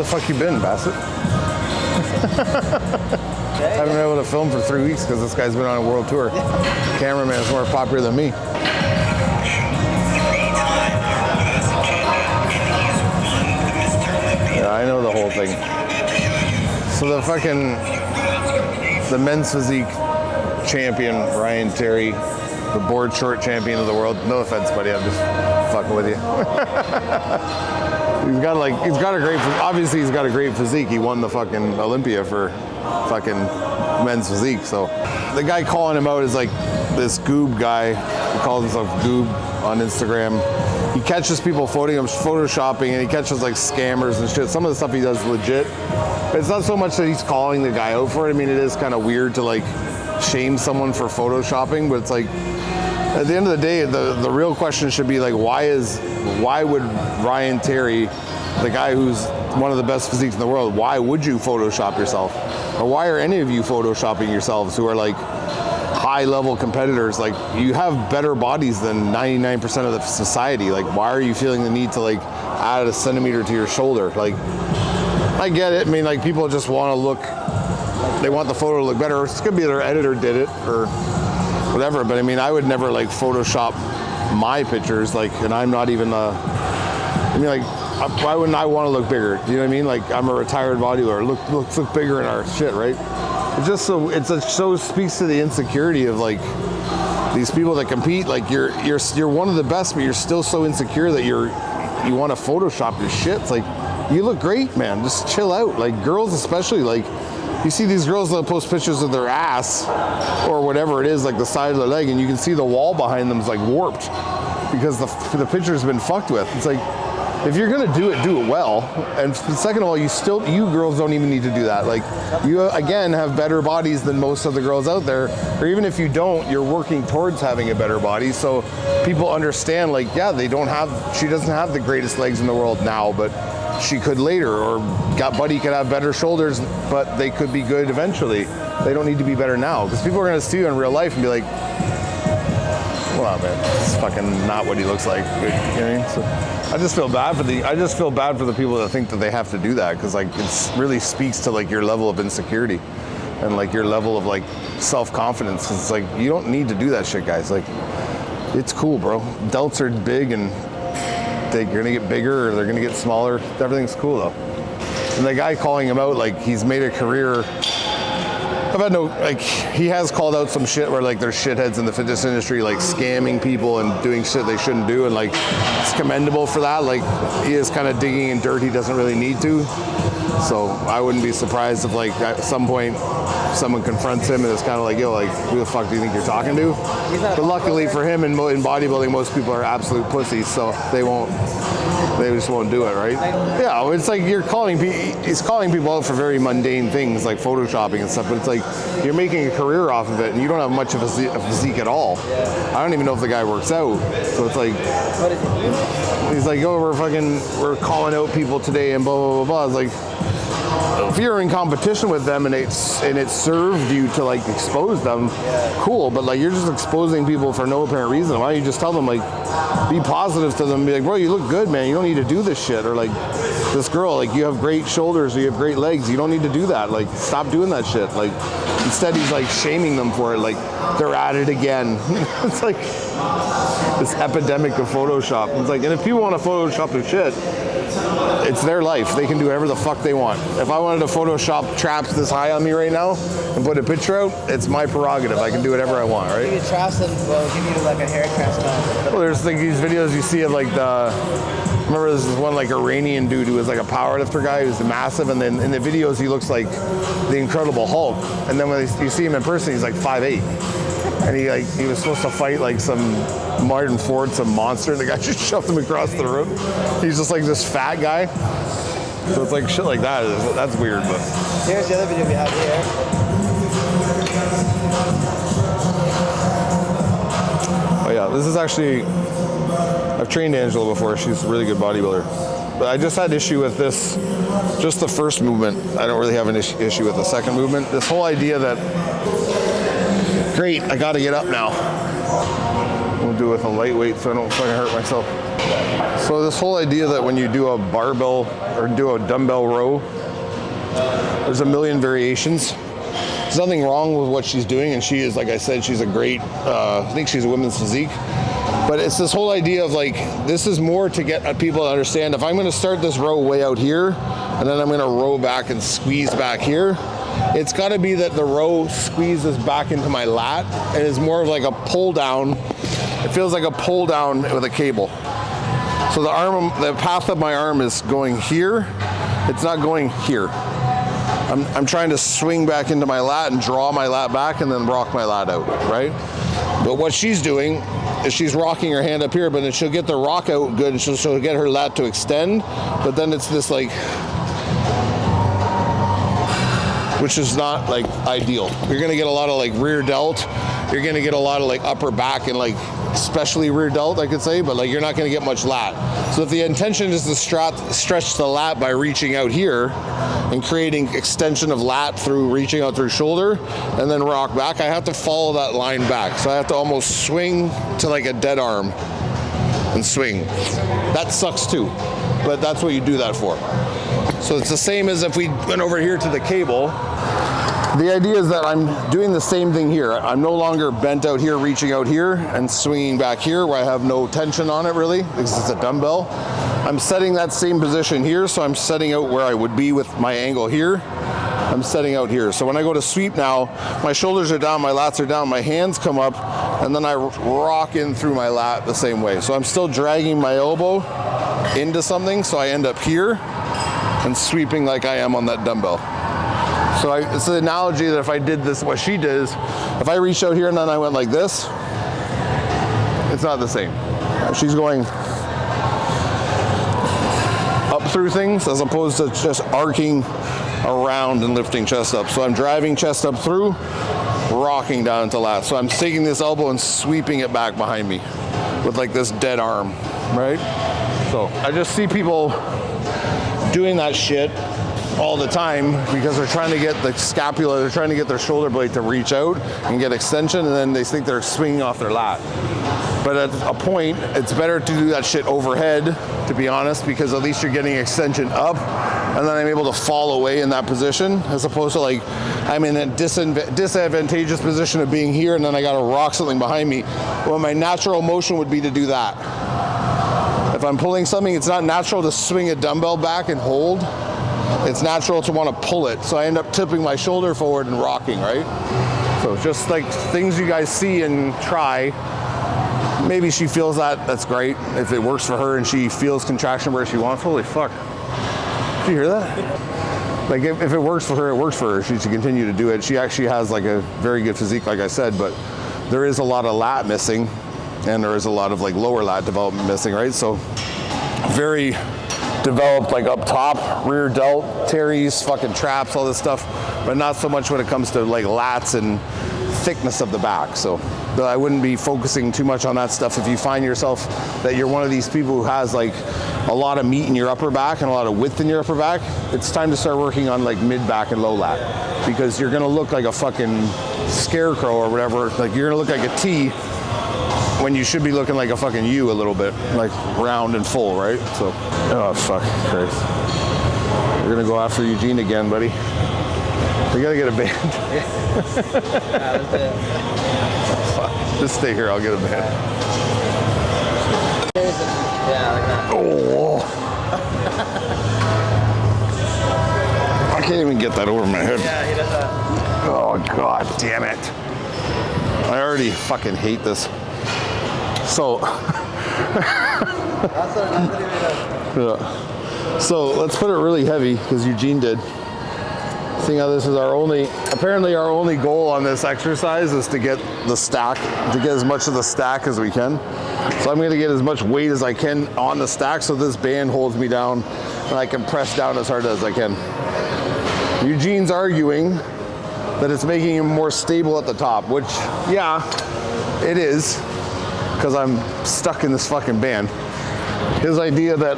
the fuck you been, Bassett? I haven't been able to film for 3 weeks because this guy's been on a world tour. Cameraman is more popular than me. Yeah, I know the whole thing. So the men's physique champion, Ryan Terry, the board short champion of the world. No offense, buddy, I'm just fucking with you. He's got a great physique. He won the fucking Olympia for fucking men's physique. So the guy calling him out is like this Goob guy. He calls himself Goob on Instagram. He catches people photoshopping, and he catches like scammers and shit. Some of the stuff he does is legit. But it's not so much that he's calling the guy out for it. I mean, it is kind of weird to like shame someone for photoshopping, but it's like at the end of the day, the real question should be like, why would Ryan Terry, the guy who's one of the best physiques in the world, why would you Photoshop yourself? Or why are any of you Photoshopping yourselves who are like high level competitors? Like, you have better bodies than 99% of the society. Like, why are you feeling the need to like add a centimeter to your shoulder? Like, I get it. I mean, like, people just want to look, they want the photo to look better. It could be their editor did it or whatever, but I mean, I would never like Photoshop my pictures, like, and I'm not even why wouldn't I want to look bigger? Do you know what I mean? Like, I'm a retired bodybuilder. Look bigger in our shit, right? It's just so speaks to the insecurity of like these people that compete. Like, you're one of the best, but you're still so insecure that you want to Photoshop your shit. It's like, you look great, man. Just chill out. Like, girls especially, like, you see these girls that post pictures of their ass or whatever it is, like the side of their leg, and you can see the wall behind them is like warped because the picture's been fucked with. It's like, if you're gonna do it well. And second of all, you girls don't even need to do that. Like, you again have better bodies than most of the girls out there, or even if you don't, you're working towards having a better body. So people understand, like, yeah, she doesn't have the greatest legs in the world now, but she could later, or Buddy could have better shoulders, but they could be good eventually. They don't need to be better now, because people are gonna see you in real life and be like, well, man, it's fucking not what he looks like. You know what I mean? So I just feel bad for the people that think that they have to do that, because like it really speaks to like your level of insecurity and like your level of like self-confidence. It's like, you don't need to do that shit, guys. Like, it's cool, bro. Delts are big and they're gonna get bigger or they're gonna get smaller. Everything's cool though. And the guy calling him out, like, he's made a career. I've had he has called out some shit where like there's shitheads in the fitness industry like scamming people and doing shit they shouldn't do, and like it's commendable for that. Like, he is kind of digging in dirt he doesn't really need to. So I wouldn't be surprised if like at some point someone confronts him and it's kind of like, yo, like, who the fuck do you think you're talking to? But luckily for him, in bodybuilding, most people are absolute pussies, so they just won't do it, right? Yeah, it's like he's calling people out for very mundane things like photoshopping and stuff, but it's like you're making a career off of it and you don't have much of a physique at all. I don't even know if the guy works out. So it's like, he's like, oh, we're calling out people today and blah, blah, blah, blah. It's like, if you're in competition with them and it served you to like expose them, cool, but like you're just exposing people for no apparent reason. Why don't you just tell them, like, be positive to them and be like, bro, you look good, man, you don't need to do this shit. Or like, this girl, like, you have great shoulders or you have great legs, you don't need to do that. Like, stop doing that shit. Like, instead he's like shaming them for it, like they're at it again. It's like this epidemic of Photoshop. It's like, and if people want to Photoshop their shit, it's their life. They can do whatever the fuck they want. If I wanted to Photoshop traps this high on me right now and put a picture out, it's my prerogative. I can do whatever I want, right? You traps them, well, give you like a hair transplant. Well, there's like these videos you see of like remember there's this one like Iranian dude who was like a powerlifter guy who's massive, and then in the videos he looks like the Incredible Hulk, and then when you see him in person he's like 5'8", and he was supposed to fight like some Martin Ford, some monster, and the guy just shoved him across the room. He's just like this fat guy. So it's like shit like that. That's weird, but here's the other video we have here. Oh yeah, this is actually, I've trained Angela before. She's a really good bodybuilder. But I just had issue with this, just the first movement. I don't really have an issue with the second movement. This whole idea that, great, I gotta get up now. We'll do it with a lightweight so I don't fucking hurt myself. So this whole idea that when you do a barbell or do a dumbbell row, there's a million variations. There's nothing wrong with what she's doing, and she is, like I said, she's a great, I think she's a women's physique. But it's this whole idea of like, this is more to get people to understand, if I'm gonna start this row way out here, and then I'm gonna row back and squeeze back here, it's gotta be that the row squeezes back into my lat, and is more of like a pull down. It feels like a pull down with a cable. So the path of my arm is going here, it's not going here. I'm trying to swing back into my lat and draw my lat back and then rock my lat out, right? But what she's doing is she's rocking her hand up here, but then she'll get the rock out good, and she'll get her lat to extend, but then it's this like, which is not like ideal. You're gonna get a lot of like rear delt, you're gonna get a lot of like upper back and like especially rear delt, I could say, but like you're not gonna get much lat. So if the intention is to stretch the lat by reaching out here and creating extension of lat through reaching out through shoulder and then rock back, I have to follow that line back. So I have to almost swing to like a dead arm and swing. That sucks too, but that's what you do that for. So it's the same as if we went over here to the cable. The idea is that I'm doing the same thing here. I'm no longer bent out here, reaching out here and swinging back here where I have no tension on it really, because it's a dumbbell. I'm setting that same position here, so I'm setting out where I would be with my angle here. I'm setting out here. So when I go to sweep now, my shoulders are down, my lats are down, my hands come up, and then I rock in through my lat the same way. So I'm still dragging my elbow into something, so I end up here and sweeping like I am on that dumbbell. So it's the analogy that if I did this, what she does, if I reached out here and then I went like this, it's not the same. She's going up through things as opposed to just arcing around and lifting chest up. So I'm driving chest up through, rocking down into lat. So I'm taking this elbow and sweeping it back behind me with like this dead arm, right? So I just see people doing that shit all the time because they're trying to get the scapula, they're trying to get their shoulder blade to reach out and get extension, and then they think they're swinging off their lat. But at a point, it's better to do that shit overhead, to be honest, because at least you're getting extension up, and then I'm able to fall away in that position, as opposed to like, I'm in a disadvantageous position of being here, and then I gotta rock something behind me. Well, my natural motion would be to do that. If I'm pulling something, it's not natural to swing a dumbbell back and hold. It's natural to want to pull it. So I end up tipping my shoulder forward and rocking, right? So just like things you guys see and try. Maybe she feels that, that's great. If it works for her and she feels contraction where she wants, holy fuck. Did you hear that? Like if it works for her, it works for her. She should continue to do it. She actually has like a very good physique, like I said, but there is a lot of lat missing and there is a lot of like lower lat development missing, right? So very developed like up top, rear delt, teres, fucking traps, all this stuff, but not so much when it comes to like lats and thickness of the back. So I wouldn't be focusing too much on that stuff. If you find yourself that you're one of these people who has like a lot of meat in your upper back and a lot of width in your upper back, it's time to start working on like mid back and low lat, because you're gonna look like a fucking scarecrow or whatever. Like you're gonna look like a T when you should be looking like a fucking U a little bit, like round and full, right? So, oh fuck, Christ. We're gonna go after Eugene again, buddy. We gotta get a band. Fuck. Just stay here, I'll get a band. Yeah, like that. Oh. I can't even get that over my head. Yeah, he does that. Oh, god damn it. I already fucking hate this. So, That's what he does. yeah. So let's put it really heavy, because Eugene did. Seeing how this is apparently our only goal on this exercise is to get the stack, to get as much of the stack as we can. So I'm gonna get as much weight as I can on the stack so this band holds me down and I can press down as hard as I can. Eugene's arguing that it's making him more stable at the top, which, yeah, it is, because I'm stuck in this fucking band. His idea that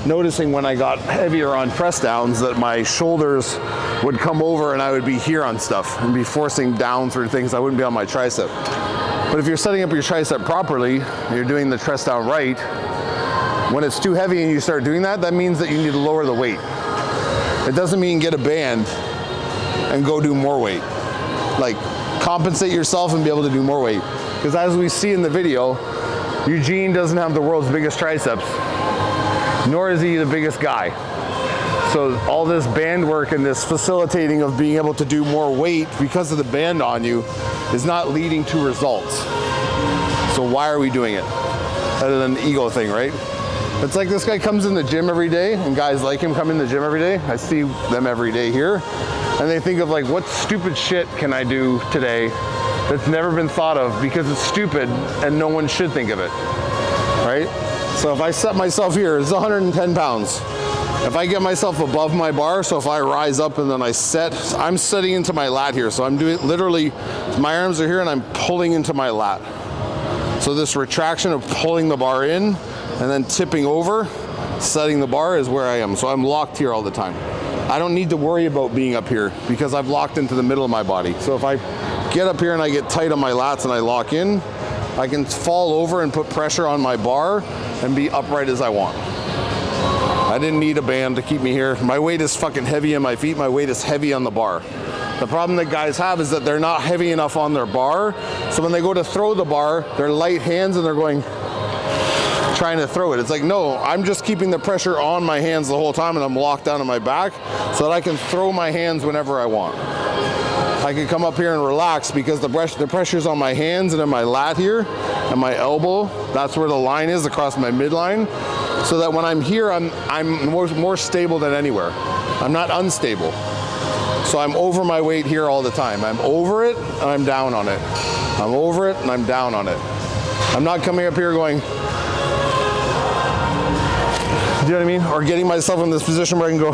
noticing when I got heavier on press downs that my shoulders would come over and I would be here on stuff and be forcing down through things. I wouldn't be on my tricep. But But if you're setting up your tricep properly, you're doing the press down right, when it's too heavy and you start doing that, that means that you need to lower the weight. It doesn't mean get a band and go do more weight. Like, compensate yourself and be able to do more weight. Because as we see in the video, Eugene doesn't have the world's biggest triceps, nor is he the biggest guy. So all this band work and this facilitating of being able to do more weight because of the band on you is not leading to results. So why are we doing it? Other than the ego thing, right? It's like this guy comes in the gym every day, and guys like him come in the gym every day. I see them every day here, and they think of like, what stupid shit can I do today that's never been thought of because it's stupid and no one should think of it, right? So if I set myself here, it's 110 pounds. If I get myself above my bar, so if I rise up and then I set, I'm setting into my lat here. So I'm doing, literally, my arms are here and I'm pulling into my lat. So this retraction of pulling the bar in and then tipping over, setting the bar is where I am. So I'm locked here all the time. I don't need to worry about being up here because I've locked into the middle of my body. So if I get up here and I get tight on my lats and I lock in, I can fall over and put pressure on my bar and be upright as I want. I didn't need a band to keep me here. My weight is fucking heavy on my feet. My weight is heavy on the bar. The problem that guys have is that they're not heavy enough on their bar. So when they go to throw the bar, they're light hands and they're going, trying to throw it. It's like, no, I'm just keeping the pressure on my hands the whole time and I'm locked down on my back so that I can throw my hands whenever I want. I can come up here and relax because the pressure's on my hands and in my lat here and my elbow. That's where the line is across my midline. So that when I'm here, I'm more stable than anywhere. I'm not unstable. So I'm over my weight here all the time. I'm over it and I'm down on it. I'm over it and I'm down on it. I'm not coming up here going, do you know what I mean? Or getting myself in this position where I can go,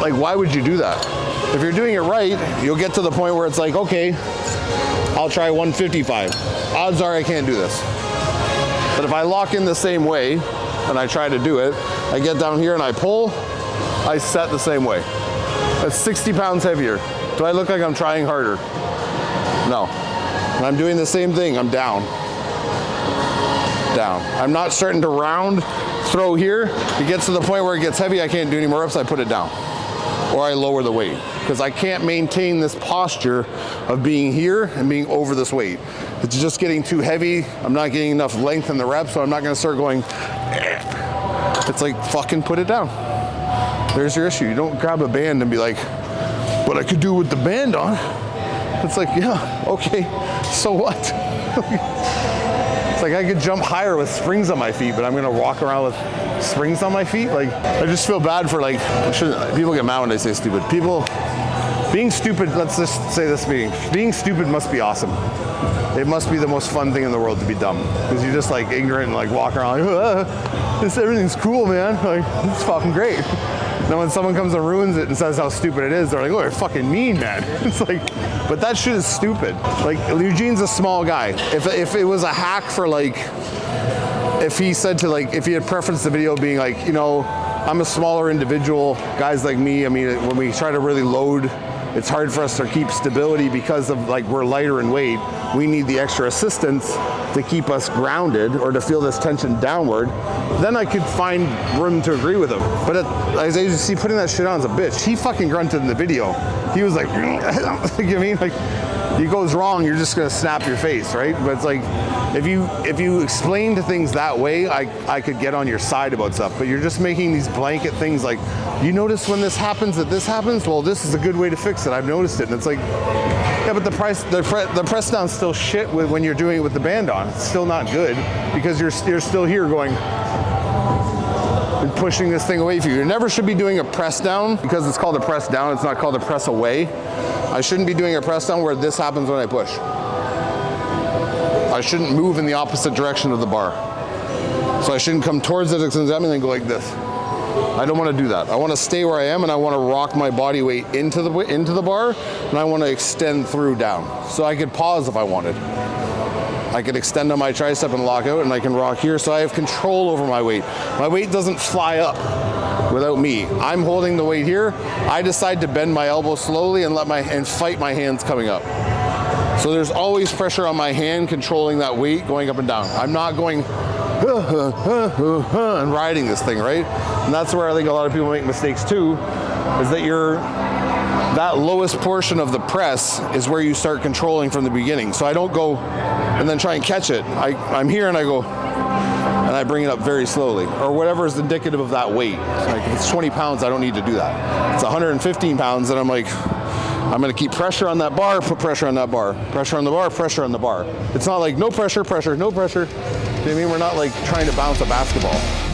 like, why would you do that? If you're doing it right, you'll get to the point where it's like, okay, I'll try 155. Odds are I can't do this. But if I lock in the same way and I try to do it, I get down here and I pull, I set the same way. That's 60 pounds heavier. Do I look like I'm trying harder? No. And I'm doing the same thing, I'm down. Down. I'm not starting to round, throw here. It gets to the point where it gets heavy, I can't do any more reps, I put it down. Or I lower the weight. Because I can't maintain this posture of being here and being over this weight. It's just getting too heavy. I'm not getting enough length in the reps, so I'm not gonna start going, eh. It's like, fucking put it down. There's your issue. You don't grab a band and be like, what I could do with the band on. It's like, yeah, okay, so what? It's like I could jump higher with springs on my feet, but I'm gonna walk around with springs on my feet. Like, I just feel bad for like, people get mad when I say stupid. People, being stupid, let's just say this, being stupid must be awesome. It must be the most fun thing in the world to be dumb. Because you're just like ignorant and like walk around like, everything's cool, man. Like, it's fucking great. Then when someone comes and ruins it and says how stupid it is, they're like, oh, you're fucking mean, man. It's like, but that shit is stupid. Like, Eugene's a small guy. If it was a hack for like, if he said to like, if he had preferenced the video being like, you know, I'm a smaller individual, guys like me, I mean, when we try to really load, it's hard for us to keep stability because of like, we're lighter in weight. We need the extra assistance to keep us grounded or to feel this tension downward. Then I could find room to agree with him. But as you see, putting that shit on is a bitch. He fucking grunted in the video. He was like, you know what I mean? Like, he goes wrong, you're just gonna snap your face, right? But it's like, if you explain to things that way, I could get on your side about stuff. But you're just making these blanket things like, you notice when this happens that this happens? Well, this is a good way to fix it. I've noticed it. And it's like, yeah, but the press down's still shit when you're doing it with the band on. It's still not good because you're still here going and pushing this thing away from you. You never should be doing a press down because it's called a press down. It's not called a press away. I shouldn't be doing a press down where this happens when I push. I shouldn't move in the opposite direction of the bar. So I shouldn't come towards it and then go like this. I don't want to do that. I want to stay where I am and I want to rock my body weight into the bar and I want to extend through down. So I could pause if I wanted. I could extend on my tricep and lock out and I can rock here so I have control over my weight. My weight doesn't fly up without me. I'm holding the weight here. I decide to bend my elbow slowly and fight my hands coming up. So there's always pressure on my hand controlling that weight going up and down. I'm not going and riding this thing, right? And that's where I think a lot of people make mistakes too, is that that lowest portion of the press is where you start controlling from the beginning. So I don't go and then try and catch it. I'm here and I go, and I bring it up very slowly, or whatever is indicative of that weight. Like if it's 20 pounds, I don't need to do that. It's 115 pounds, and I'm like, I'm gonna keep pressure on that bar, put pressure on that bar, pressure on the bar, pressure on the bar. It's not like no pressure, pressure, no pressure. You know what I mean? We're not like trying to bounce a basketball.